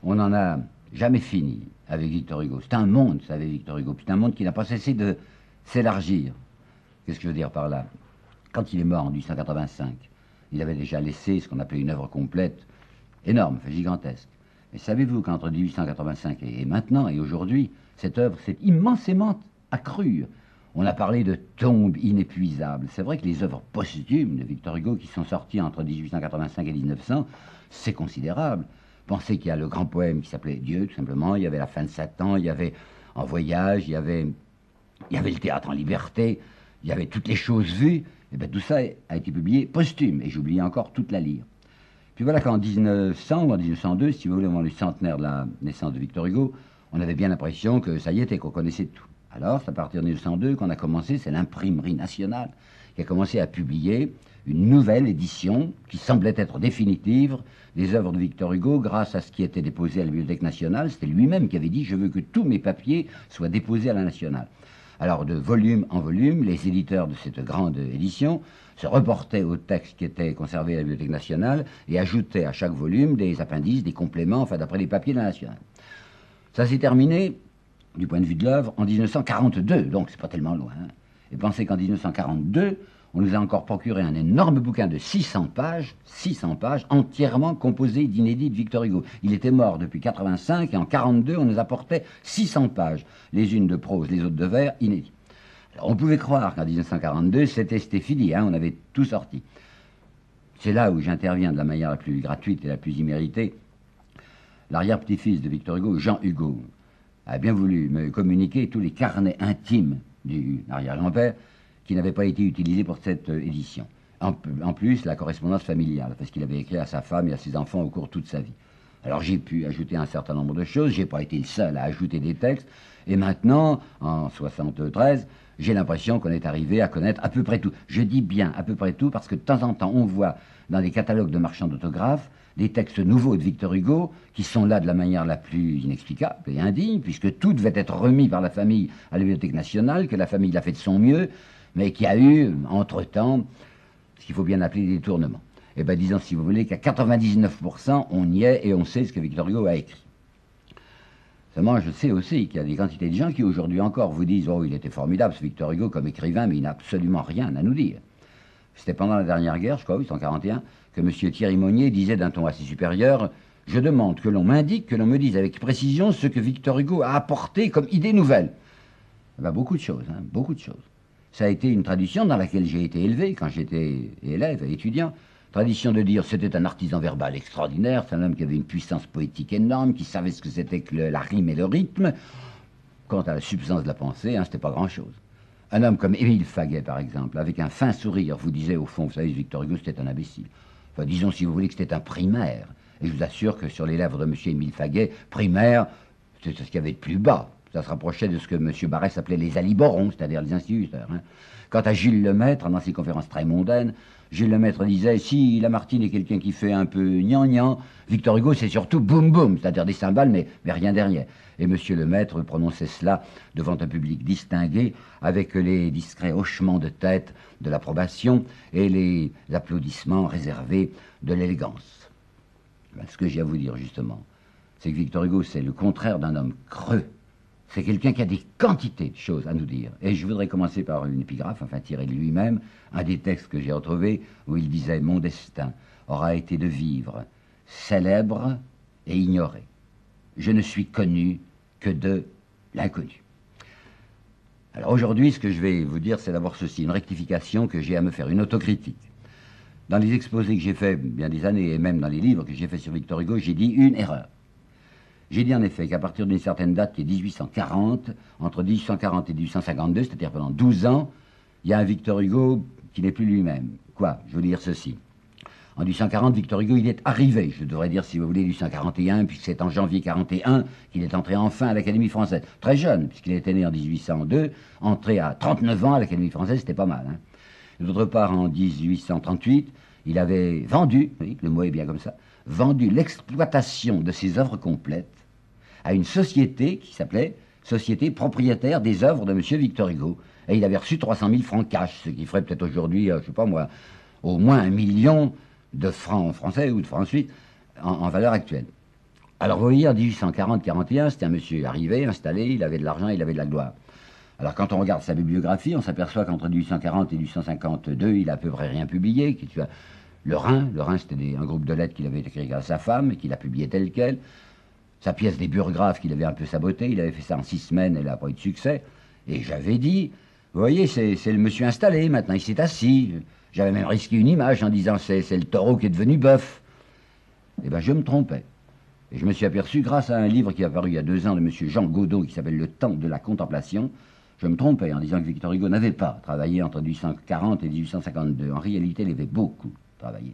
On n'en a jamais fini avec Victor Hugo. C'est un monde, ça, avec Victor Hugo. C'est un monde qui n'a pas cessé de s'élargir. Qu'est-ce que je veux dire par là? Quand il est mort en 1885, il avait déjà laissé ce qu'on appelait une œuvre complète, énorme, gigantesque. Mais savez-vous qu'entre 1885 et maintenant, et aujourd'hui, cette œuvre s'est immensément accrue. On a parlé de tombes inépuisables. C'est vrai que les œuvres posthumes de Victor Hugo qui sont sorties entre 1885 et 1900, c'est considérable. Pensez qu'il y a le grand poème qui s'appelait Dieu, tout simplement. Il y avait La fin de Satan, il y avait En voyage, il y avait le théâtre en liberté, il y avait Toutes les choses vues. Et bien tout ça a été publié posthume, et j'oubliais encore toute la lire. Puis voilà qu'en 1900 ou en 1902, si vous voulez, au moment du centenaire de la naissance de Victor Hugo, on avait bien l'impression que ça y était, qu'on connaissait tout. Alors, c'est à partir de 1902 qu'on a commencé, c'est l'imprimerie nationale qui a commencé à publier une nouvelle édition qui semblait être définitive des œuvres de Victor Hugo grâce à ce qui était déposé à la Bibliothèque nationale. C'était lui-même qui avait dit « Je veux que tous mes papiers soient déposés à la nationale ». Alors, de volume en volume, les éditeurs de cette grande édition se reportaient au texte qui était conservé à la Bibliothèque nationale et ajoutaient à chaque volume des appendices, des compléments, enfin d'après les papiers de la nationale. Ça s'est terminé, du point de vue de l'œuvre, en 1942, donc c'est pas tellement loin. Hein. Et pensez qu'en 1942, on nous a encore procuré un énorme bouquin de 600 pages, entièrement composé d'inédits de Victor Hugo. Il était mort depuis 85 et en 42, on nous apportait 600 pages, les unes de prose, les autres de vers, inédits. Alors, on pouvait croire qu'en 1942, c'était fini, hein, on avait tout sorti. C'est là où j'interviens de la manière la plus gratuite et la plus imméritée. L'arrière-petit-fils de Victor Hugo, Jean Hugo, a bien voulu me communiquer tous les carnets intimes du arrière-grand-père qui n'avaient pas été utilisés pour cette édition. En plus, la correspondance familiale, parce qu'il avait écrit à sa femme et à ses enfants au cours de toute sa vie. Alors j'ai pu ajouter un certain nombre de choses, j'ai pas été le seul à ajouter des textes, et maintenant, en 73, j'ai l'impression qu'on est arrivé à connaître à peu près tout. Je dis bien à peu près tout, parce que de temps en temps, on voit dans des catalogues de marchands d'autographes des textes nouveaux de Victor Hugo, qui sont là de la manière la plus inexplicable et indigne, puisque tout devait être remis par la famille à la Bibliothèque nationale, que la famille l'a fait de son mieux, mais qui a eu, entre-temps, ce qu'il faut bien appeler des détournements. Eh bien, disons, si vous voulez, qu'à 99%, on y est et on sait ce que Victor Hugo a écrit. Seulement, je sais aussi qu'il y a des quantités de gens qui, aujourd'hui encore, vous disent « Oh, il était formidable, ce Victor Hugo, comme écrivain, mais il n'a absolument rien à nous dire. » C'était pendant la dernière guerre, je crois, 1841, que M. Thierry Monnier disait d'un ton assez supérieur « Je demande que l'on m'indique, que l'on me dise avec précision ce que Victor Hugo a apporté comme idée nouvelle. » Eh bien, beaucoup de choses, hein, beaucoup de choses. Ça a été une tradition dans laquelle j'ai été élevé quand j'étais élève et étudiant. Tradition de dire c'était un artisan verbal extraordinaire, c'est un homme qui avait une puissance poétique énorme, qui savait ce que c'était que la rime et le rythme. Quant à la substance de la pensée, hein, c'était pas grand-chose. Un homme comme Émile Faguet, par exemple, avec un fin sourire, vous disait au fond, vous savez, Victor Hugo, c'était un imbécile. Enfin, disons, si vous voulez, que c'était un primaire. Et je vous assure que sur les lèvres de M. Émile Faguet, primaire, c'est ce qu'il y avait de plus bas. Ça se rapprochait de ce que M. Barrès appelait les aliborons, c'est-à-dire les instituteurs. Hein. Quant à Gilles Lemaître, dans ses conférences très mondaines, Gilles Lemaître disait, si Lamartine est quelqu'un qui fait un peu gnangnan, Victor Hugo c'est surtout boum boum, c'est-à-dire des cymbales, mais rien derrière. Et M. Lemaître prononçait cela devant un public distingué, avec les discrets hochements de tête de l'approbation et les applaudissements réservés de l'élégance. Ben, ce que j'ai à vous dire, justement, c'est que Victor Hugo, c'est le contraire d'un homme creux. C'est quelqu'un qui a des quantités de choses à nous dire. Et je voudrais commencer par une épigraphe, enfin tirée de lui-même, un des textes que j'ai retrouvé, où il disait « Mon destin aura été de vivre célèbre et ignoré. Je ne suis connu que de l'inconnu. » Alors aujourd'hui, ce que je vais vous dire, c'est d'abord ceci, une rectification que j'ai à me faire, une autocritique. Dans les exposés que j'ai faits bien des années, et même dans les livres que j'ai faits sur Victor Hugo, j'ai dit une erreur. J'ai dit en effet qu'à partir d'une certaine date, qui est 1840, entre 1840 et 1852, c'est-à-dire pendant 12 ans, il y a un Victor Hugo qui n'est plus lui-même. Quoi? Je veux dire ceci. En 1840, Victor Hugo, il est arrivé, je devrais dire, si vous voulez, 1841, puisque c'est en janvier 41 qu'il est entré enfin à l'Académie française. Très jeune, puisqu'il était né en 1802, entré à 39 ans à l'Académie française, c'était pas mal. Hein. D'autre part, en 1838, il avait vendu, oui, le mot est bien comme ça, vendu l'exploitation de ses œuvres complètes à une société qui s'appelait Société propriétaire des œuvres de M. Victor Hugo. Et il avait reçu 300 000 francs cash, ce qui ferait peut-être aujourd'hui, je ne sais pas moi, au moins 1 million de francs français ou de francs suisses en valeur actuelle. Alors vous voyez, en 1840-41, c'était un monsieur arrivé, installé, il avait de l'argent, il avait de la gloire. Alors quand on regarde sa bibliographie, on s'aperçoit qu'entre 1840 et 1852, il a à peu près rien publié. Le Rhin c'était un groupe de lettres qu'il avait écrit à sa femme, et qu'il a publié tel quel. Sa pièce des burgraphes qu'il avait un peu sabotée, il avait fait ça en 6 semaines, elle n'a pas eu de succès. Et j'avais dit, vous voyez, c'est le monsieur installé, maintenant il s'est assis. J'avais même risqué une image en disant, c'est le taureau qui est devenu bœuf. Eh bien, je me trompais. Et je me suis aperçu, grâce à un livre qui est apparu il y a 2 ans de M. Jean Godot, qui s'appelle Le temps de la contemplation, je me trompais en disant que Victor Hugo n'avait pas travaillé entre 1840 et 1852. En réalité, il avait beaucoup travaillé.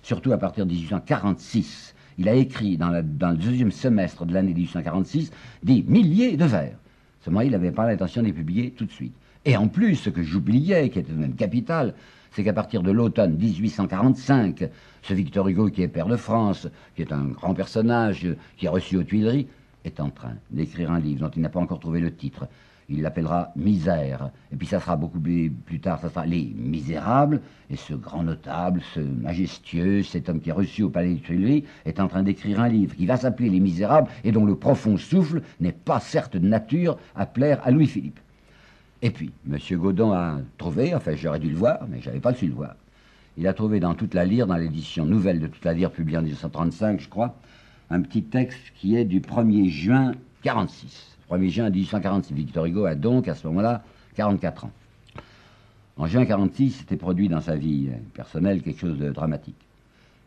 Surtout à partir de 1846. Il a écrit dans le deuxième semestre de l'année 1846 des milliers de vers. Seulement, il n'avait pas l'intention de les publier tout de suite. Et en plus, ce que j'oubliais, qui était même capital, c'est qu'à partir de l'automne 1845, ce Victor Hugo, qui est père de France, qui est un grand personnage, qui est reçu aux Tuileries, est en train d'écrire un livre dont il n'a pas encore trouvé le titre. Il l'appellera Misère. Et puis ça sera beaucoup plus tard, ça sera Les Misérables. Et ce grand notable, ce majestueux, cet homme qui est reçu au palais des Tuileries, est en train d'écrire un livre qui va s'appeler Les Misérables et dont le profond souffle n'est pas certes de nature à plaire à Louis-Philippe. Et puis, M. Godon a trouvé, enfin j'aurais dû le voir, mais je n'avais pas su le voir. Il a trouvé dans Toute la Lyre, dans l'édition nouvelle de Toute la Lyre, publiée en 1935, je crois, un petit texte qui est du 1er juin 46. 1er juin 1846. Victor Hugo a donc, à ce moment-là, 44 ans. En juin 46, s'était produit dans sa vie personnelle quelque chose de dramatique.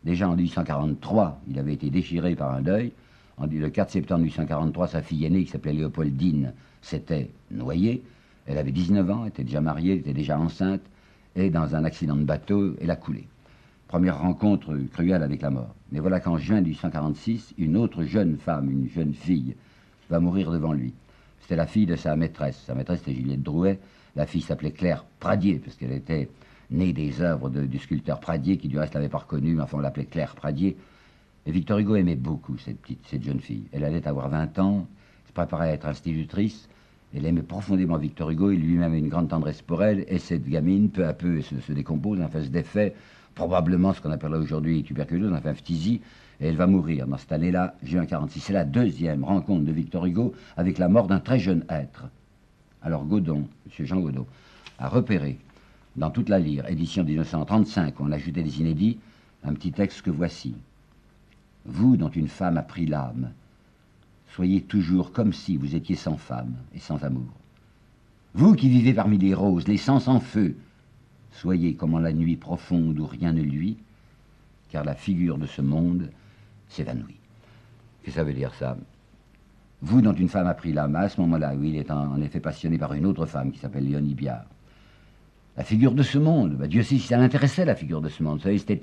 Déjà en 1843, il avait été déchiré par un deuil. Le 4 septembre 1843, sa fille aînée, qui s'appelait Léopoldine, s'était noyée. Elle avait 19 ans, était déjà mariée, était déjà enceinte, et dans un accident de bateau, elle a coulé. Première rencontre cruelle avec la mort. Mais voilà qu'en juin 1846, une autre jeune femme, une jeune fille, va mourir devant lui. C'était la fille de sa maîtresse. Sa maîtresse, c'était Juliette Drouet. La fille s'appelait Claire Pradier, parce qu'elle était née des œuvres du sculpteur Pradier, qui du reste l'avait pas reconnue, mais enfin on l'appelait Claire Pradier. Et Victor Hugo aimait beaucoup cette jeune fille. Elle allait avoir 20 ans, se préparait à être institutrice. Elle aimait profondément Victor Hugo, il lui-même avait une grande tendresse pour elle, et cette gamine, peu à peu, se décompose, enfin se défait, probablement ce qu'on appellerait aujourd'hui tuberculose, enfin phtisie, et elle va mourir dans cette année-là, juin 46. C'est la deuxième rencontre de Victor Hugo avec la mort d'un très jeune être. Alors Godon, M. Jean Godot, a repéré dans Toute la Lyre, édition 1935, où on a ajouté des inédits, un petit texte que voici. « Vous dont une femme a pris l'âme, soyez toujours comme si vous étiez sans femme et sans amour. Vous qui vivez parmi les roses, les sens en feu, soyez comme en la nuit profonde où rien ne luit, car la figure de ce monde s'évanouit. » Qu'est-ce que ça veut dire ça? Vous dont une femme a pris l'âme, à ce moment-là, où il est en effet passionné par une autre femme qui s'appelle Léonie Biard. La figure de ce monde, Dieu sait si ça l'intéressait, la figure de ce monde. Vous savez, c'était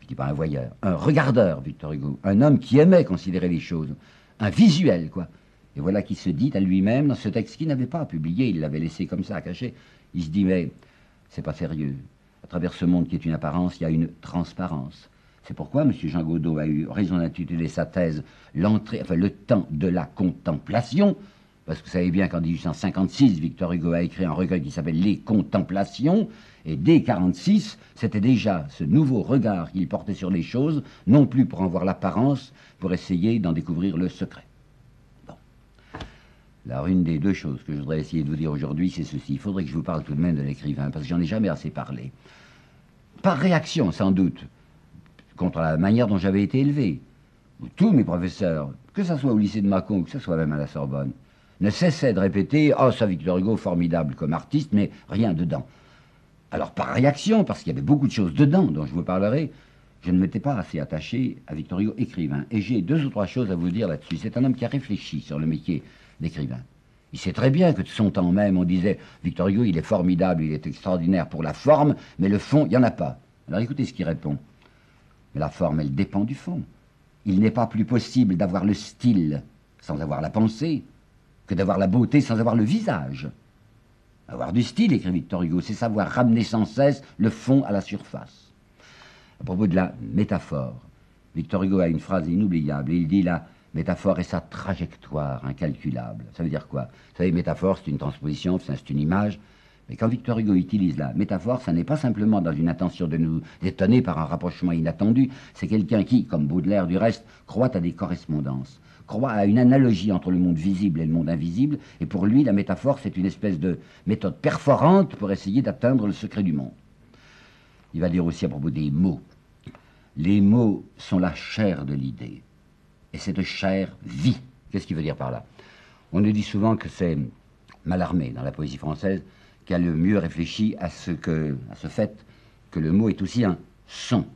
je dis pas un voyeur, un regardeur, Victor Hugo, un homme qui aimait considérer les choses, un visuel, quoi. Et voilà qu'il se dit à lui-même, dans ce texte qu'il n'avait pas publié, il l'avait laissé comme ça, caché, il se dit, mais c'est pas sérieux. À travers ce monde qui est une apparence, il y a une transparence. C'est pourquoi M. Jean Godot a eu raison d'intituler sa thèse le temps de la contemplation, parce que vous savez bien qu'en 1856, Victor Hugo a écrit un recueil qui s'appelle Les Contemplations, et dès 1946, c'était déjà ce nouveau regard qu'il portait sur les choses, non plus pour en voir l'apparence, pour essayer d'en découvrir le secret. Bon. Alors, une des deux choses que je voudrais essayer de vous dire aujourd'hui, c'est ceci. Il faudrait que je vous parle tout de même de l'écrivain, parce que j'en ai jamais assez parlé. Par réaction, sans doute, contre la manière dont j'avais été élevé. Tous mes professeurs, que ce soit au lycée de Mâcon, que ce soit même à la Sorbonne, ne cessaient de répéter « Oh, ça, Victor Hugo, formidable comme artiste, mais rien dedans. » Alors, par réaction, parce qu'il y avait beaucoup de choses dedans dont je vous parlerai, je ne m'étais pas assez attaché à Victor Hugo, écrivain. Et j'ai 2 ou 3 choses à vous dire là-dessus. C'est un homme qui a réfléchi sur le métier d'écrivain. Il sait très bien que de son temps même, on disait « Victor Hugo, il est formidable, il est extraordinaire pour la forme, mais le fond, il n'y en a pas. » Alors écoutez ce qu'il répond. Mais la forme, elle dépend du fond. Il n'est pas plus possible d'avoir le style sans avoir la pensée que d'avoir la beauté sans avoir le visage. Avoir du style, écrit Victor Hugo, c'est savoir ramener sans cesse le fond à la surface. À propos de la métaphore, Victor Hugo a une phrase inoubliable. Il dit métaphore est sa trajectoire incalculable. Ça veut dire quoi? Vous savez, métaphore, c'est une transposition, c'est une image. Mais quand Victor Hugo utilise la métaphore, ça n'est pas simplement dans une intention de nous étonner par un rapprochement inattendu. C'est quelqu'un qui, comme Baudelaire du reste, croit à des correspondances, croit à une analogie entre le monde visible et le monde invisible. Et pour lui, la métaphore, c'est une espèce de méthode perforante pour essayer d'atteindre le secret du monde. Il va dire aussi à propos des mots. Les mots sont la chair de l'idée. Et cette chair vit. Qu'est-ce qu'il veut dire par là? On nous dit souvent que c'est Mallarmé, dans la poésie française, qui a le mieux réfléchi à ce fait que le mot est aussi un son.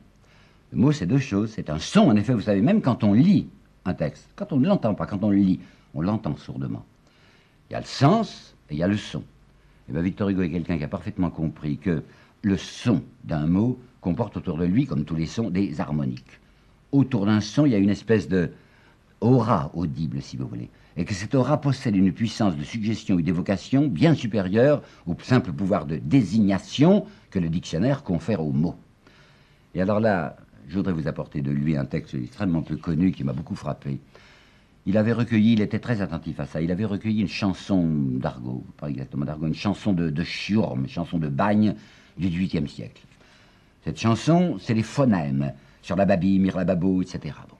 Le mot, c'est deux choses. C'est un son, en effet, vous savez, même quand on lit un texte, quand on ne l'entend pas, quand on le lit, on l'entend sourdement. Il y a le sens et il y a le son. Et bien Victor Hugo est quelqu'un qui a parfaitement compris que le son d'un mot comporte autour de lui, comme tous les sons, des harmoniques. Autour d'un son, il y a une espèce de aura audible, si vous voulez. Et que cette aura possède une puissance de suggestion et d'évocation bien supérieure au simple pouvoir de désignation que le dictionnaire confère aux mots. Et alors là, je voudrais vous apporter de lui un texte extrêmement peu connu qui m'a beaucoup frappé. Il avait recueilli, il était très attentif à ça, il avait recueilli une chanson d'argot, pas exactement d'argot, une chanson de Chiourme, une chanson de bagne du XVIIIe siècle. Cette chanson, c'est les phonèmes, sur la babille, mirlababo, etc. Bon.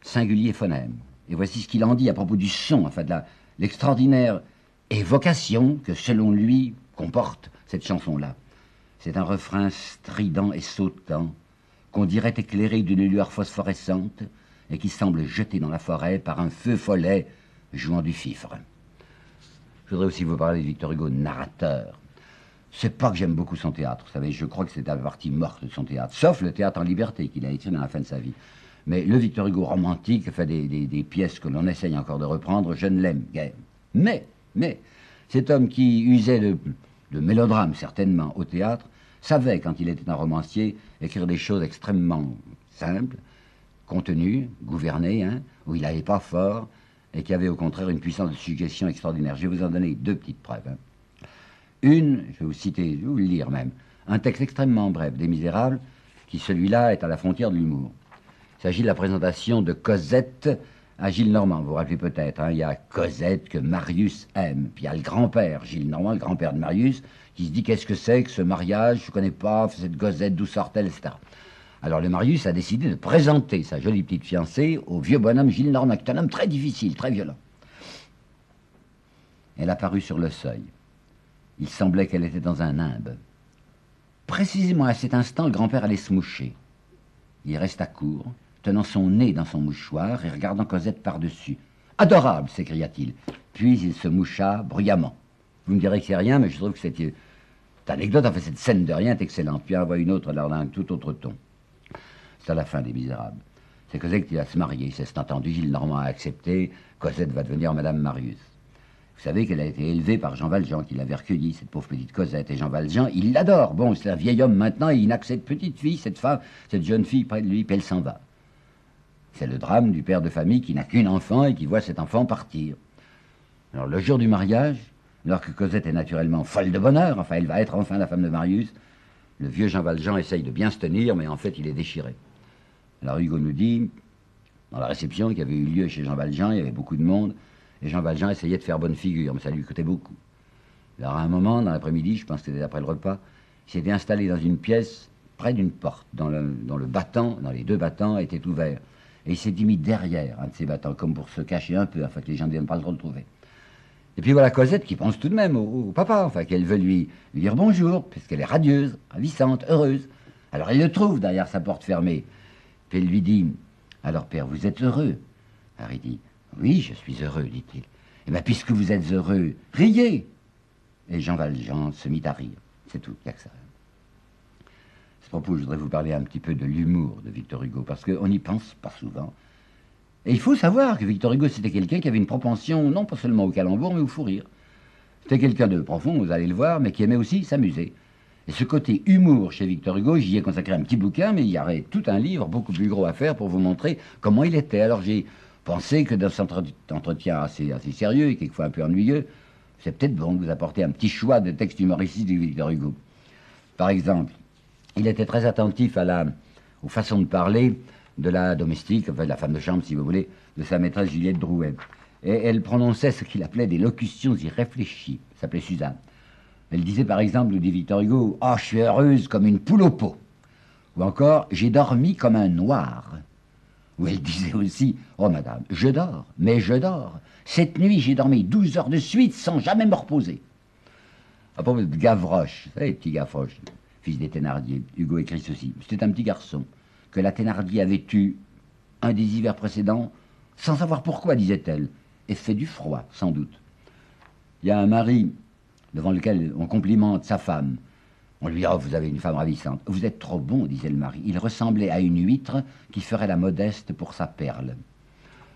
Singulier phonème. Et voici ce qu'il en dit à propos du son, enfin de l'extraordinaire évocation que, selon lui, comporte cette chanson-là. C'est un refrain strident et sautant, qu'on dirait éclairé d'une lueur phosphorescente, et qui semble jeté dans la forêt par un feu follet jouant du fifre. Je voudrais aussi vous parler de Victor Hugo, narrateur. C'est pas que j'aime beaucoup son théâtre, vous savez, je crois que c'est la partie morte de son théâtre, sauf le théâtre en liberté qu'il a écrit dans la fin de sa vie. Mais le Victor Hugo romantique fait des pièces que l'on essaye encore de reprendre, je ne l'aime guère. Mais, cet homme qui usait de mélodrame, certainement, au théâtre, savait, quand il était un romancier, écrire des choses extrêmement simples, contenues, gouvernées, où il n'allait pas fort, et qui avait au contraire une puissance de suggestion extraordinaire. Je vais vous en donner deux petites preuves. Une, je vais vous citer, je vais vous le lire même, un texte extrêmement bref, des Misérables, qui celui-là est à la frontière de l'humour. Il s'agit de la présentation de Cosette à Gilles Normand. Vous vous rappelez peut-être, il y a Cosette que Marius aime. Puis il y a le grand-père, Gilles Normand, le grand-père de Marius, qui se dit qu'est-ce que c'est que ce mariage, je ne connais pas, cette Cosette, d'où sort-elle, etc. Alors le Marius a décidé de présenter sa jolie petite fiancée au vieux bonhomme Gilles Normand, qui est un homme très difficile, très violent. Elle apparut sur le seuil. Il semblait qu'elle était dans un nimbe. Précisément à cet instant, le grand-père allait se moucher. Il resta court, tenant son nez dans son mouchoir et regardant Cosette par-dessus. « Adorable !» s'écria-t-il. Puis il se moucha bruyamment. Vous me direz que c'est rien, mais je trouve que cette anecdote, enfin cette scène de rien est excellente. Puis on voit une autre dans un tout autre ton. C'est à la fin des Misérables. C'est Cosette qui va se marier. C'est entendu, Gilles Normand a accepté. Cosette va devenir Madame Marius. Vous savez qu'elle a été élevée par Jean Valjean, qui l'avait recueillie, cette pauvre petite Cosette. Et Jean Valjean, il l'adore. Bon, c'est un vieil homme maintenant, et il n'a que cette petite fille, cette femme, cette jeune fille près de lui, puis elle s'en va. C'est le drame du père de famille qui n'a qu'une enfant et qui voit cet enfant partir. Alors, le jour du mariage, alors que Cosette est naturellement folle de bonheur, enfin, elle va être enfin la femme de Marius, le vieux Jean Valjean essaye de bien se tenir, mais en fait, il est déchiré. Alors, Hugo nous dit, dans la réception qui avait eu lieu chez Jean Valjean, il y avait beaucoup de monde, et Jean Valjean essayait de faire bonne figure, mais ça lui coûtait beaucoup. Alors, à un moment, dans l'après-midi, je pense que c'était après le repas, il s'était installé dans une pièce près d'une porte, dont le battant, dans les deux battants, était ouvert. Et il s'était mis derrière un de ces battants, comme pour se cacher un peu, afin que les gens ne viennent pas le retrouver. Et puis voilà Cosette qui pense tout de même au papa, enfin qu'elle veut lui dire bonjour, puisqu'elle est radieuse, ravissante, heureuse. Alors elle le trouve derrière sa porte fermée. Puis elle lui dit, « Alors père, vous êtes heureux ?» Alors il dit, « Oui, je suis heureux, dit-il. »« Eh bien, puisque vous êtes heureux, riez !» Et Jean Valjean se mit à rire. C'est tout, il n'y a que ça. À ce propos, je voudrais vous parler un petit peu de l'humour de Victor Hugo, parce qu'on n'y pense pas souvent. Et il faut savoir que Victor Hugo, c'était quelqu'un qui avait une propension, non pas seulement au calembour, mais au fou rire. C'était quelqu'un de profond, vous allez le voir, mais qui aimait aussi s'amuser. Et ce côté humour chez Victor Hugo, j'y ai consacré un petit bouquin, mais il y aurait tout un livre beaucoup plus gros à faire pour vous montrer comment il était. Alors j'ai pensé que dans cet entretien assez sérieux et quelquefois un peu ennuyeux, c'est peut-être bon de vous apporter un petit choix de textes humoristiques de Victor Hugo. Par exemple, il était très attentif aux façons de parler de la domestique, enfin de la femme de chambre, si vous voulez, de sa maîtresse Juliette Drouet. Et elle prononçait ce qu'il appelait des locutions irréfléchies. Elle s'appelait Suzanne. Elle disait par exemple, dit Victor Hugo, « Oh, je suis heureuse comme une poule au pot ». Ou encore, « J'ai dormi comme un noir ». Ou elle disait aussi, « Oh madame, je dors, mais je dors. Cette nuit, j'ai dormi 12 heures de suite sans jamais me reposer. » À propos de Gavroche, vous savez, le petit Gavroche, fils des Thénardier, Hugo écrit ceci. C'était un petit garçon que la Thénardier avait eu un des hivers précédents, sans savoir pourquoi, disait-elle, effet du froid, sans doute. Il y a un mari devant lequel on complimente sa femme. On lui dit, oh, vous avez une femme ravissante. Vous êtes trop bon, disait le mari. Il ressemblait à une huître qui ferait la modeste pour sa perle.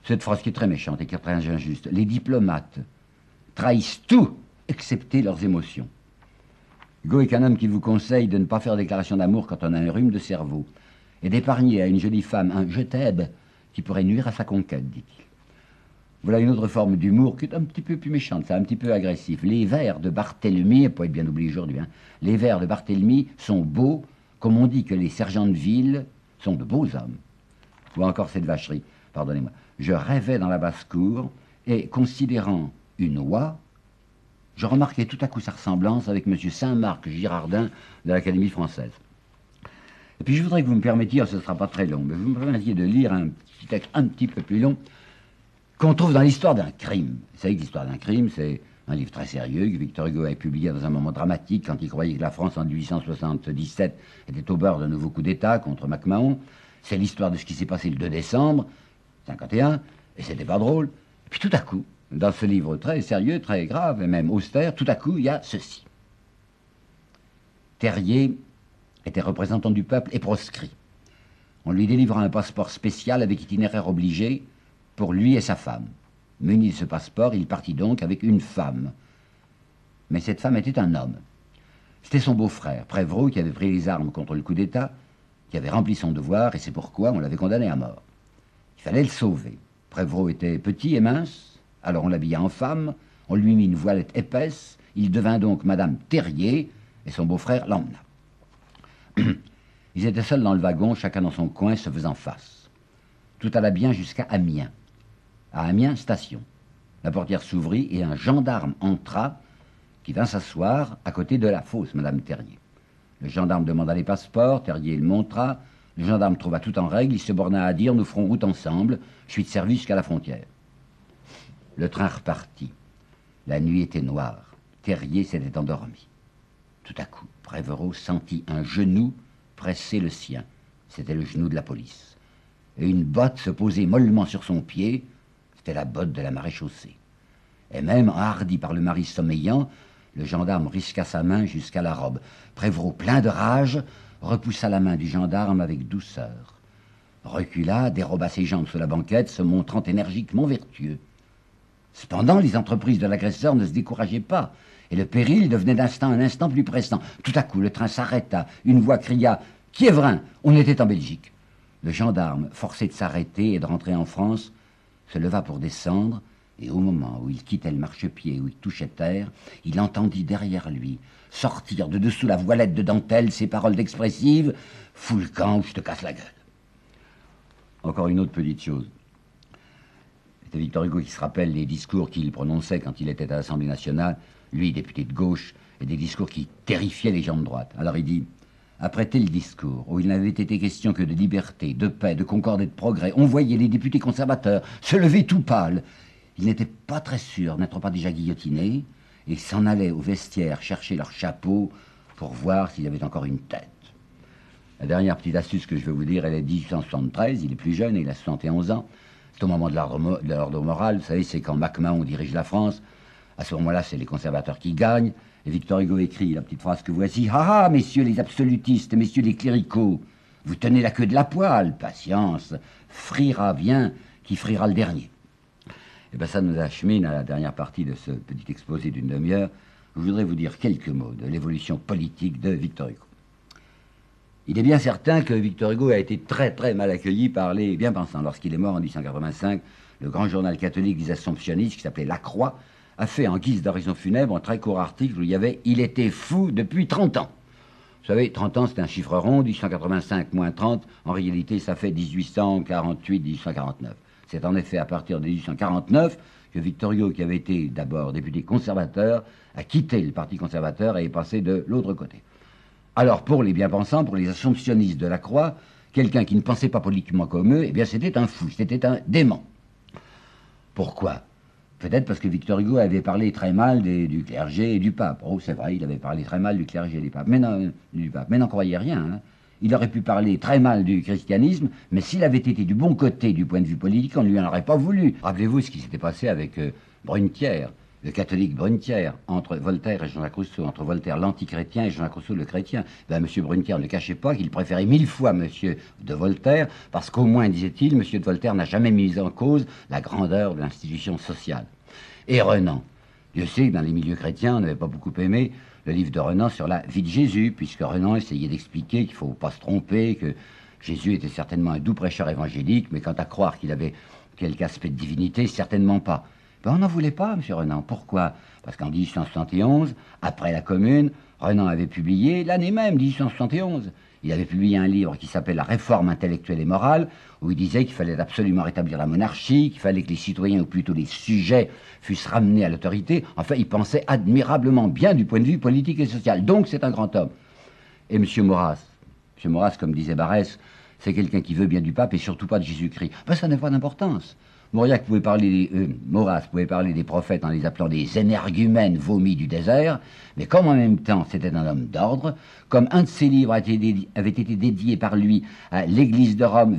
Cette phrase qui est très méchante et qui est très injuste. Les diplomates trahissent tout, excepté leurs émotions. Hugo est qu'un homme qui vous conseille de ne pas faire déclaration d'amour quand on a un rhume de cerveau et d'épargner à une jolie femme un « je t'aime » qui pourrait nuire à sa conquête, dit-il. Voilà une autre forme d'humour qui est un petit peu plus méchante, c'est un petit peu agressif. Les vers de Barthélemy, pour être bien oublié aujourd'hui, hein, les vers de Barthélemy sont beaux, comme on dit que les sergents de ville sont de beaux hommes. Ou encore cette vacherie, pardonnez-moi. Je rêvais dans la basse-cour et, considérant une oie, je remarquais tout à coup sa ressemblance avec M. Saint-Marc Girardin de l'Académie française. Et puis je voudrais que vous me permettiez, ce ne sera pas très long, mais vous me permettiez de lire un petit texte un petit peu plus long qu'on trouve dans l'histoire d'un crime. Vous savez que l'histoire d'un crime, c'est un livre très sérieux que Victor Hugo avait publié dans un moment dramatique quand il croyait que la France en 1877 était au bord d'un nouveau coup d'État contre MacMahon. C'est l'histoire de ce qui s'est passé le 2 décembre 51, et c'était pas drôle. Et puis tout à coup, dans ce livre très sérieux, très grave et même austère, tout à coup, il y a ceci. Terrier était représentant du peuple et proscrit. On lui délivra un passeport spécial avec itinéraire obligé pour lui et sa femme. Muni de ce passeport, il partit donc avec une femme. Mais cette femme était un homme. C'était son beau-frère, Prévrault, qui avait pris les armes contre le coup d'État, qui avait rempli son devoir, et c'est pourquoi on l'avait condamné à mort. Il fallait le sauver. Prévrault était petit et mince, alors on l'habilla en femme, on lui mit une voilette épaisse, il devint donc Madame Terrier, et son beau-frère l'emmena. Ils étaient seuls dans le wagon, chacun dans son coin, se faisant face. Tout alla bien jusqu'à Amiens. À Amiens, station. La portière s'ouvrit et un gendarme entra, qui vint s'asseoir à côté de la fausse Madame Terrier. Le gendarme demanda les passeports, Terrier le montra. Le gendarme trouva tout en règle, il se borna à dire « Nous ferons route ensemble, je suis de service jusqu'à la frontière ». Le train repartit. La nuit était noire. Terrier s'était endormi. Tout à coup, Prévrault sentit un genou presser le sien. C'était le genou de la police. Et une botte se posait mollement sur son pied. C'était la botte de la maréchaussée. Et même, enhardi par le mari sommeillant, le gendarme risqua sa main jusqu'à la robe. Prévrault, plein de rage, repoussa la main du gendarme avec douceur. Recula, déroba ses jambes sous la banquette, se montrant énergiquement vertueux. Cependant, les entreprises de l'agresseur ne se décourageaient pas, et le péril devenait d'instant en instant plus pressant. Tout à coup, le train s'arrêta. Une voix cria « Quiévrin !» On était en Belgique. Le gendarme, forcé de s'arrêter et de rentrer en France, se leva pour descendre, et au moment où il quittait le marchepied, où il touchait terre, il entendit derrière lui sortir de dessous la voilette de dentelle ces paroles expressives « Fous le camp ou je te casse la gueule !» Encore une autre petite chose. C'était Victor Hugo qui se rappelle les discours qu'il prononçait quand il était à l'Assemblée nationale, lui, député de gauche, et des discours qui terrifiaient les gens de droite. Alors il dit, après tel discours, où il n'avait été question que de liberté, de paix, de concorde et de progrès, on voyait les députés conservateurs se lever tout pâles. Ils n'étaient pas très sûrs n'être pas déjà guillotinés, et s'en allaient au vestiaire chercher leur chapeau pour voir s'il y avait encore une tête. La dernière petite astuce que je vais vous dire, elle est de 1873, il est plus jeune, il a 71 ans. C'est au moment de l'ordre moral, vous savez, c'est quand MacMahon dirige la France. À ce moment-là, c'est les conservateurs qui gagnent. Et Victor Hugo écrit la petite phrase que voici. « Ah ah, messieurs les absolutistes, messieurs les cléricaux, vous tenez la queue de la poêle, patience, friera bien qui friera le dernier. » Et bien ça nous achemine à la dernière partie de ce petit exposé d'une demi-heure, où je voudrais vous dire quelques mots de l'évolution politique de Victor Hugo. Il est bien certain que Victor Hugo a été très très mal accueilli par les bien-pensants. Lorsqu'il est mort en 1885, le grand journal catholique des Assomptionnistes, qui s'appelait La Croix, a fait en guise d'horizon funèbre un très court article où il y avait « Il était fou depuis 30 ans ». savez, 30 ans, c'est un chiffre rond, 1885 moins 30, en réalité, ça fait 1848-1849. C'est en effet à partir de 1849 que Victor Hugo, qui avait été d'abord député conservateur, a quitté le Parti conservateur et est passé de l'autre côté. Alors, pour les bien-pensants, pour les assomptionnistes de la Croix, quelqu'un qui ne pensait pas politiquement comme eux, eh bien, c'était un fou, c'était un dément. Pourquoi? Peut-être parce que Victor Hugo avait parlé très mal du clergé et du pape. Oh, c'est vrai, il avait parlé très mal du clergé et du pape. Mais n'en croyez rien. Hein. Il aurait pu parler très mal du christianisme, mais s'il avait été du bon côté du point de vue politique, on ne lui en aurait pas voulu. Rappelez-vous ce qui s'était passé avec Brunetière, le catholique Brunetière, entre Voltaire et Jean-Jacques Rousseau, entre Voltaire l'antichrétien et Jean-Jacques Rousseau le chrétien. Ben, M. Brunetière ne cachait pas qu'il préférait 1000 fois M. de Voltaire, parce qu'au moins, disait-il, M. de Voltaire n'a jamais mis en cause la grandeur de l'institution sociale. Et Renan. Dieu sait que dans les milieux chrétiens, on n'avait pas beaucoup aimé le livre de Renan sur la vie de Jésus, puisque Renan essayait d'expliquer qu'il ne faut pas se tromper, que Jésus était certainement un doux prêcheur évangélique, mais quant à croire qu'il avait quelque aspect de divinité, certainement pas. Ben, on n'en voulait pas, M. Renan. Pourquoi? Parce qu'en 1871, après la Commune, Renan avait publié, l'année même, 1871, il avait publié un livre qui s'appelle « La réforme intellectuelle et morale », où il disait qu'il fallait absolument rétablir la monarchie, qu'il fallait que les citoyens, ou plutôt les sujets, fussent ramenés à l'autorité. Enfin, il pensait admirablement bien du point de vue politique et social. Donc, c'est un grand homme. Et M. Maurras, comme disait Barrès, c'est quelqu'un qui veut bien du pape et surtout pas de Jésus-Christ. Ben, ça n'a pas d'importance. Maurras pouvait parler des prophètes en les appelant des énergumènes vomis du désert, mais comme en même temps c'était un homme d'ordre, comme un de ses livres avait été dédié par lui à l'Église de Rome,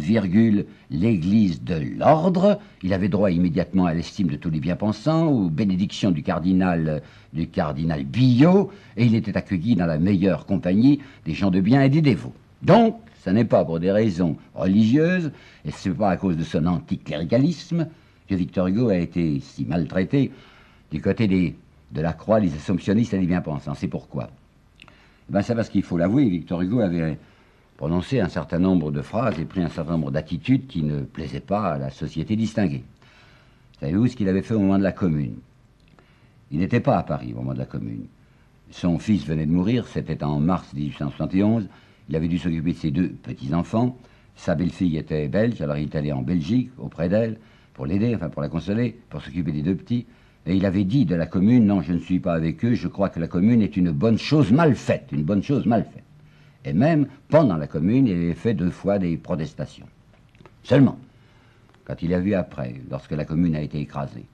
l'Église de l'ordre, il avait droit immédiatement à l'estime de tous les bien-pensants, aux bénédictions du cardinal Billot, et il était accueilli dans la meilleure compagnie des gens de bien et des dévots. Donc, ce n'est pas pour des raisons religieuses, et ce n'est pas à cause de son anticléricalisme que Victor Hugo a été si maltraité du côté de la Croix, les assomptionnistes et les bien-pensants. C'est pourquoi? Ben, c'est parce qu'il faut l'avouer, Victor Hugo avait prononcé un certain nombre de phrases et pris un certain nombre d'attitudes qui ne plaisaient pas à la société distinguée. Savez-vous ce qu'il avait fait au moment de la Commune? Il n'était pas à Paris au moment de la Commune. Son fils venait de mourir, c'était en mars 1871. Il avait dû s'occuper de ses 2 petits-enfants. Sa belle-fille était belge, alors il est allé en Belgique, auprès d'elle, pour l'aider, enfin pour la consoler, pour s'occuper des 2 petits. Et il avait dit de la Commune, non, je ne suis pas avec eux, je crois que la Commune est une bonne chose mal faite, une bonne chose mal faite. Et même, pendant la Commune, il avait fait 2 fois des protestations. Seulement, quand il a vu après, lorsque la Commune a été écrasée,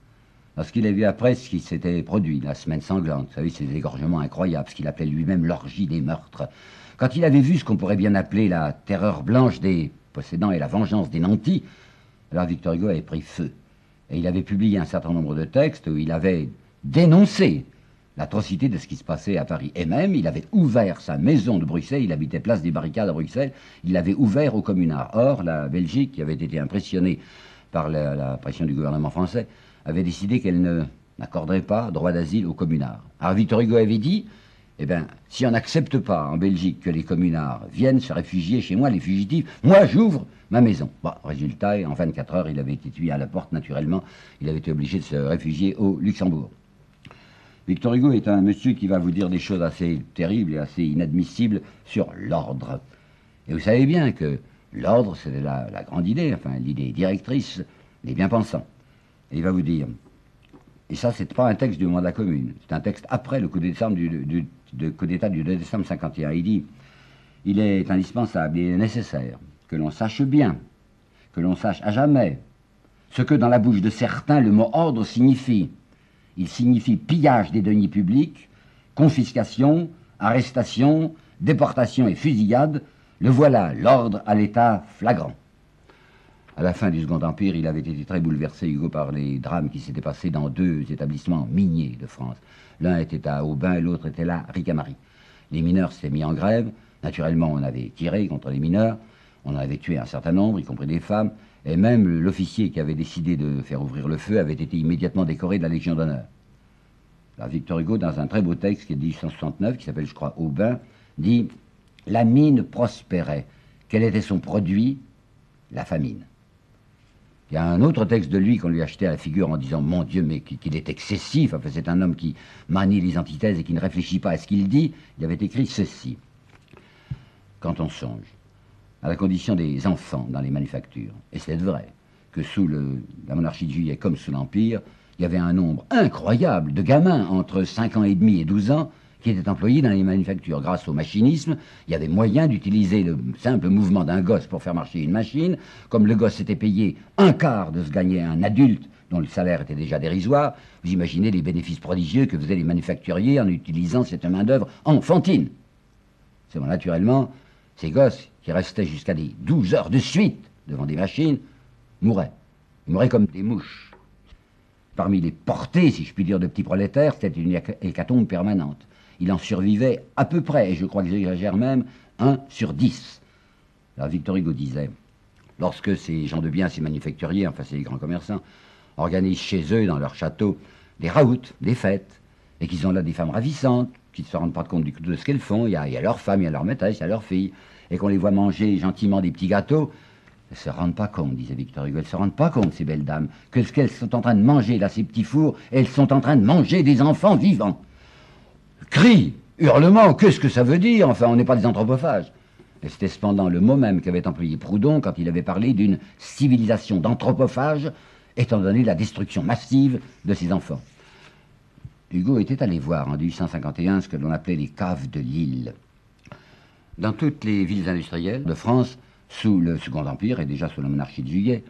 lorsqu'il a vu après ce qui s'était produit, la semaine sanglante, vous savez, ces égorgements incroyables, ce qu'il appelait lui-même l'orgie des meurtres, quand il avait vu ce qu'on pourrait bien appeler la terreur blanche des possédants et la vengeance des nantis, alors Victor Hugo avait pris feu. Et il avait publié un certain nombre de textes où il avait dénoncé l'atrocité de ce qui se passait à Paris. Et même, il avait ouvert sa maison de Bruxelles, il habitait place des Barricades à Bruxelles, il l'avait ouvert aux communards. Or, la Belgique, qui avait été impressionnée par la pression du gouvernement français, avait décidé qu'elle n'accorderait pas droit d'asile aux communards. Alors Victor Hugo avait dit, eh bien, si on n'accepte pas en Belgique que les communards viennent se réfugier chez moi, les fugitifs, moi j'ouvre ma maison. Bon, résultat, en 24 heures, il avait été tué à la porte naturellement, il avait été obligé de se réfugier au Luxembourg. Victor Hugo est un monsieur qui va vous dire des choses assez terribles et assez inadmissibles sur l'ordre. Et vous savez bien que l'ordre, c'est la grande idée, enfin l'idée directrice des bien-pensants. Et il va vous dire, et ça c'est pas un texte du moment de la Commune, c'est un texte après le coup d'État coup d'État du 2 décembre 51. Il dit, il est indispensable et nécessaire que l'on sache bien, que l'on sache à jamais, ce que dans la bouche de certains le mot ordre signifie. Il signifie pillage des deniers publics, confiscation, arrestation, déportation et fusillade. Le voilà, l'ordre à l'état flagrant. À la fin du Second Empire, il avait été très bouleversé, Hugo, par les drames qui s'étaient passés dans 2 établissements miniers de France. L'un était à Aubin et l'autre était là, à Ricamari. Les mineurs s'étaient mis en grève. Naturellement, on avait tiré contre les mineurs. On en avait tué un certain nombre, y compris des femmes. Et même l'officier qui avait décidé de faire ouvrir le feu avait été immédiatement décoré de la Légion d'honneur. Alors Victor Hugo, dans un très beau texte qui est de 1869, qui s'appelle, je crois, Aubin, dit « La mine prospérait. Quel était son produit? La famine. » Il y a un autre texte de lui qu'on lui achetait à la figure en disant « Mon Dieu, mais qu'il est excessif. » Enfin, c'est un homme qui manie les antithèses et qui ne réfléchit pas à ce qu'il dit. Il avait écrit ceci. quand on songe à la condition des enfants dans les manufactures. Et c'est vrai que sous la monarchie de Juillet comme sous l'Empire, il y avait un nombre incroyable de gamins entre 5 ans et demi et 12 ans qui étaient employés dans les manufactures. Grâce au machinisme, il y avait moyen d'utiliser le simple mouvement d'un gosse pour faire marcher une machine. Comme le gosse s'était payé un quart de ce gagnait un adulte dont le salaire était déjà dérisoire, vous imaginez les bénéfices prodigieux que faisaient les manufacturiers en utilisant cette main-d'œuvre enfantine. C'est bon, naturellement, ces gosses qui restaient jusqu'à des 12 heures de suite devant des machines mouraient. Ils mouraient comme des mouches. Parmi les portées, si je puis dire, de petits prolétaires, c'était une hécatombe permanente. Il en survivait à peu près, et je crois que j'exagère même, 1 sur 10. Alors Victor Hugo disait, lorsque ces gens de bien, ces manufacturiers, enfin ces grands commerçants, organisent chez eux, dans leur château, des raouts, des fêtes, et qu'ils ont là des femmes ravissantes, qui ne se rendent pas compte de ce qu'elles font, il y a leurs femmes, il y a leurs maîtresses, il y a leurs filles, et qu'on les voit manger gentiment des petits gâteaux, elles ne se rendent pas compte, disait Victor Hugo, elles ne se rendent pas compte, ces belles dames, que ce qu'elles sont en train de manger, là, ces petits fours, elles sont en train de manger des enfants vivants. Cris, hurlements, qu'est-ce que ça veut dire? Enfin, on n'est pas des anthropophages. Et c'était cependant le mot même qu'avait employé Proudhon quand il avait parlé d'une civilisation d'anthropophages, étant donné la destruction massive de ses enfants. Hugo était allé voir en 1851 ce que l'on appelait les caves de Lille. Dans toutes les villes industrielles de France, sous le Second Empire et déjà sous la monarchie de Juillet,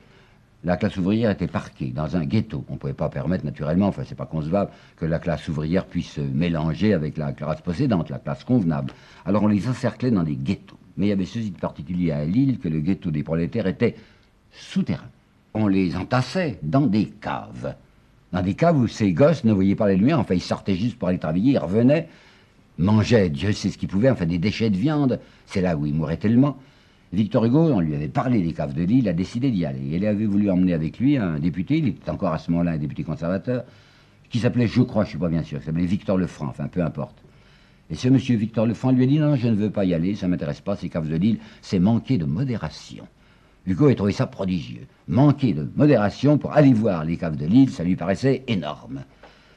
la classe ouvrière était parquée dans un ghetto. On ne pouvait pas permettre naturellement, enfin c'est pas concevable, que la classe ouvrière puisse se mélanger avec la classe possédante, la classe convenable. Alors on les encerclait dans des ghettos. Mais il y avait ceci de particulier à Lille, que le ghetto des prolétaires était souterrain. On les entassait dans des caves. Dans des caves où ces gosses ne voyaient pas les lumières, enfin ils sortaient juste pour aller travailler, ils revenaient, mangeaient, Dieu sait ce qu'ils pouvaient, enfin des déchets de viande, c'est là où ils mouraient tellement. Victor Hugo, on lui avait parlé des caves de Lille, il a décidé d'y aller. Il avait voulu emmener avec lui un député, il était encore à ce moment-là un député conservateur, qui s'appelait, je crois, je ne suis pas bien sûr, qui s'appelait Victor Lefranc, enfin peu importe. Et ce monsieur Victor Lefranc lui a dit, non, je ne veux pas y aller, ça ne m'intéresse pas, ces caves de Lille, c'est manquer de modération. Hugo a trouvé ça prodigieux. Manquer de modération pour aller voir les caves de Lille, ça lui paraissait énorme.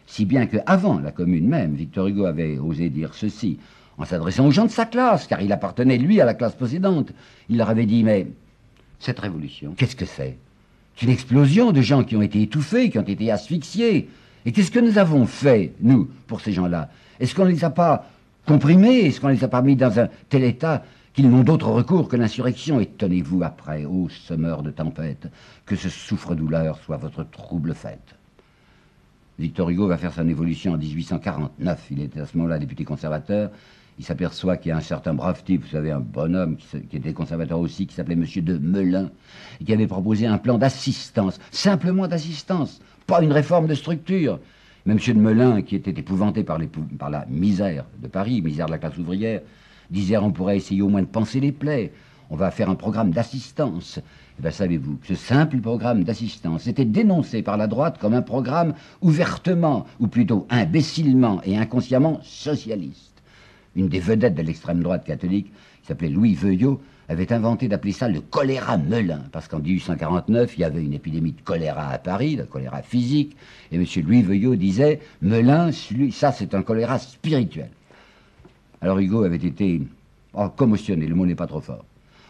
Si bien qu'avant la Commune même, Victor Hugo avait osé dire ceci, en s'adressant aux gens de sa classe, car il appartenait, lui, à la classe possédante. Il leur avait dit, mais cette révolution, qu'est-ce que c'est? C'est une explosion de gens qui ont été étouffés, qui ont été asphyxiés. Et qu'est-ce que nous avons fait, nous, pour ces gens-là? Est-ce qu'on ne les a pas comprimés? Est-ce qu'on ne les a pas mis dans un tel état qu'ils n'ont d'autre recours que l'insurrection? Et tenez-vous après, ô semeur de tempête, que ce souffre-douleur soit votre trouble fête. Victor Hugo va faire son évolution en 1849. Il était à ce moment-là député conservateur. Il s'aperçoit qu'il y a un certain brave type, vous savez, un bonhomme qui était conservateur aussi, qui s'appelait Monsieur de Melun, et qui avait proposé un plan d'assistance, simplement d'assistance, pas une réforme de structure. Mais Monsieur de Melun, qui était épouvanté par la misère de Paris, misère de la classe ouvrière, disait on pourrait essayer au moins de panser les plaies, on va faire un programme d'assistance. Eh bien, savez-vous, ce simple programme d'assistance était dénoncé par la droite comme un programme ouvertement, ou plutôt imbécilement et inconsciemment socialiste. Une des vedettes de l'extrême droite catholique, qui s'appelait Louis Veuillot, avait inventé d'appeler ça le choléra Melun, parce qu'en 1849, il y avait une épidémie de choléra à Paris, de choléra physique, et M. Louis Veuillot disait, Melun, ça c'est un choléra spirituel. Alors Hugo avait été commotionné, le mot n'est pas trop fort,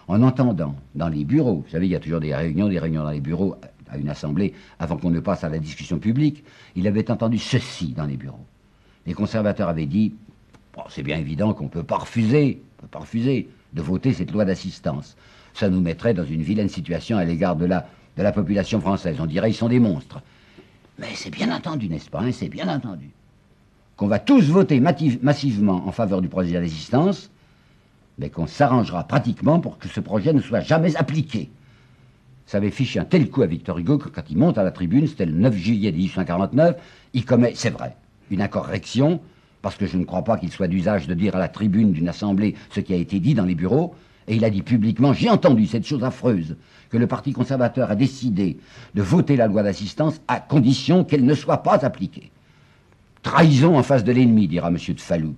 en entendant dans les bureaux, vous savez, il y a toujours des réunions dans les bureaux, à une assemblée, avant qu'on ne passe à la discussion publique, il avait entendu ceci dans les bureaux. Les conservateurs avaient dit, c'est bien évident qu'on ne peut pas refuser de voter cette loi d'assistance. Ça nous mettrait dans une vilaine situation à l'égard de la population française. On dirait qu'ils sont des monstres. Mais c'est bien entendu, n'est-ce pas, hein, c'est bien entendu, qu'on va tous voter massivement en faveur du projet d'assistance, mais qu'on s'arrangera pratiquement pour que ce projet ne soit jamais appliqué. Ça avait fiché un tel coup à Victor Hugo que quand il monte à la tribune, c'était le 9 juillet 1849, il commet, c'est vrai, une incorrection, parce que je ne crois pas qu'il soit d'usage de dire à la tribune d'une assemblée ce qui a été dit dans les bureaux, et il a dit publiquement, j'ai entendu cette chose affreuse, que le Parti conservateur a décidé de voter la loi d'assistance à condition qu'elle ne soit pas appliquée. Trahison en face de l'ennemi, dira M. de Falloux.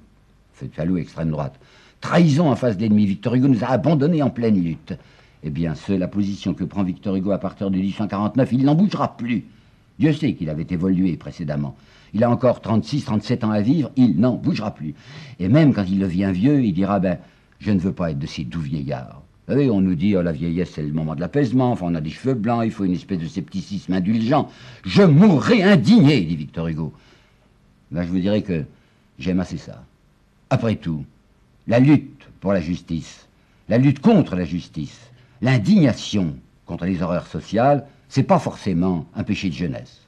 De Falloux, extrême droite. Trahison en face de l'ennemi. Victor Hugo nous a abandonnés en pleine lutte. Eh bien, c'est la position que prend Victor Hugo à partir de 1849. Il n'en bougera plus. Dieu sait qu'il avait évolué précédemment. Il a encore 36, 37 ans à vivre, il n'en bougera plus. Et même quand il devient vieux, il dira, Je ne veux pas être de ces doux vieillards. Vous savez, on nous dit, oh, la vieillesse, c'est le moment de l'apaisement, enfin, on a des cheveux blancs, il faut une espèce de scepticisme indulgent. Je mourrai indigné, dit Victor Hugo. Ben, je vous dirais que j'aime assez ça. Après tout, la lutte pour la justice, la lutte contre la justice, l'indignation contre les horreurs sociales, c'est pas forcément un péché de jeunesse.